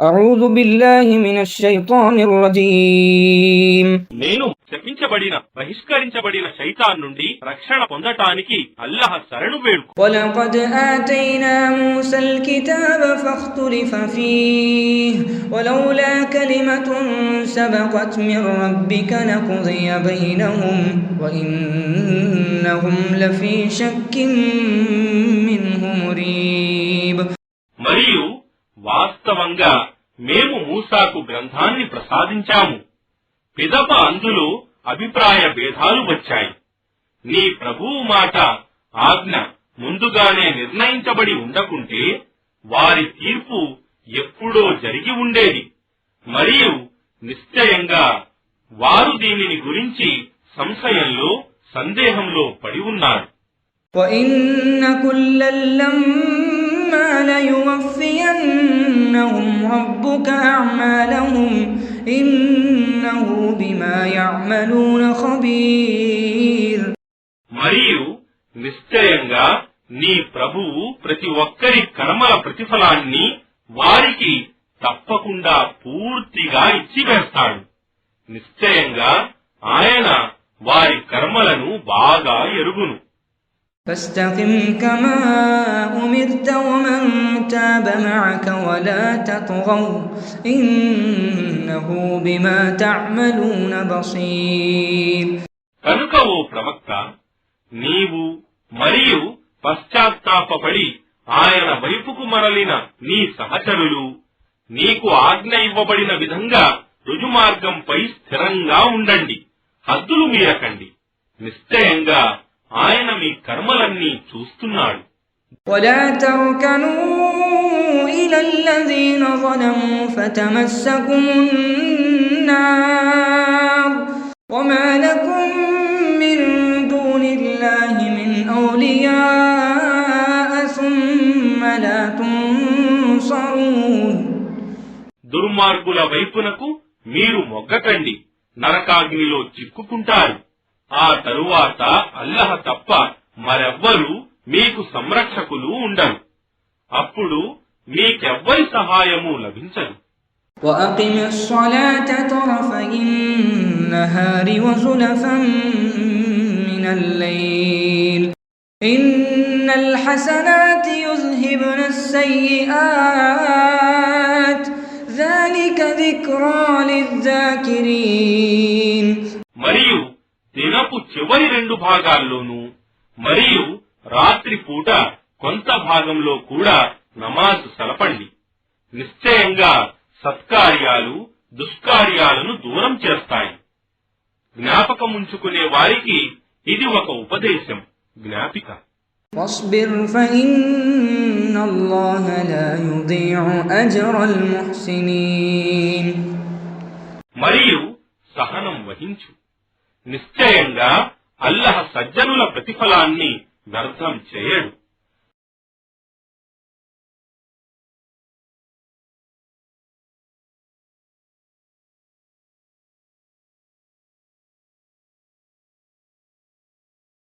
أعوذ بالله من الشيطان الرجيم నేను శపించబడిన బహిష్కరించబడిన శైతాన్ నుండి రక్షణ పొందటానికి అల్లాహ్ శరణు వేడుకు. ولقد آتينا موسى الكتاب فاختلف فيه ولولا كلمة سبقت من ربك لقضي بينهم وإنهم لفي شك منه مريب. మరియు వాస్తవంగా మేము మూసాకు గ్రంథాన్ని ప్రసాదించాము. పిదప అందులో అభిప్రాయ భేదాలు వచ్చాయి. నీ ప్రభువు మాట ఆజ్ఞ ముందుగానే నిర్ణయించబడి ఉండకుంటే వారి తీర్పు ఎప్పుడో జరిగి ఉండేది. మరియు నిశ్చయంగా వారు దీనిని గురించి సంశయంలో సందేహంలో పడి ఉన్నారు. وَإِنَّ كُلًّا لَّمَّا لَيُوَفِّيَنَّهُمْ رَبُّكَ أَعْمَالَهُمْ إِنَّهُ بِمَا يَعْمَلُونَ خَبِيرٌ. మరియు నిశ్చయంగా నీ ప్రభువు ప్రతి ఒక్కరి కర్మల ప్రతిఫలాన్ని వారికి తప్పకుండా పూర్తిగా ఇచ్చివేస్తాడు. నిశ్చయంగా ఆయన వారి కర్మలను బాగా ఎరుగును. فاستقم كما أمرت ومن تاب معك ولا تطغوا إنه بما تعملون بصير. కనుక ఓ ప్రవక్త, నీవు మరియు పశ్చాత్తాపపడి ఆయన వైపుకు మరలిన నీ సహచరులు నీకు ఆజ్ఞ ఇవ్వబడిన విధంగా రుజుమార్గంపై స్థిరంగా ఉండండి, హద్దులు మీరకండి. నిశ్చయంగా ఆయన మీ కర్మలన్నీ చూస్తున్నాడు. ولا تركنوا إلى الذين ظلموا فتمسكم النار وما لكم من دون الله من أولياء ثم لا تنصرون. దుర్మార్గుల వైపునకు మీరు మొగ్గకండి, నరకాగ్నిలో చిక్కుకుంటారు. ఆ తరువాత అల్లాహ్ తప్ప మరెవ్వరూ మీకు సంరక్షకులు ఉండరు. అప్పుడు మీకెవ్వరి సహాయము లభించదు. وأقم الصلاة طرفي النهار وزلفا من الليل إن الحسنات يذهبن السيئات ذلك ذكرى للذاكرين. మరియు దినపు చివరి 2 భాగాల్లోనూ మరియు రాత్రి పూట కొంత భాగంలో కూడా నమాజ్ సలపండి. నిశ్చయంగా సత్కార్యాలు దుష్కార్యాలను దూరం చేస్తాయి. జ్ఞాపకముంచుకునే వారికి ఇది ఒక ఉపదేశం, జ్ఞాపిక. واصبر فإن الله لا يضيع أجر المحسنين. మరియు సహనం వహించు. నిశ్చయంగా అల్లాహ్ సజ్జనుల ప్రతిఫలాన్ని వ్యర్థం చేయడు.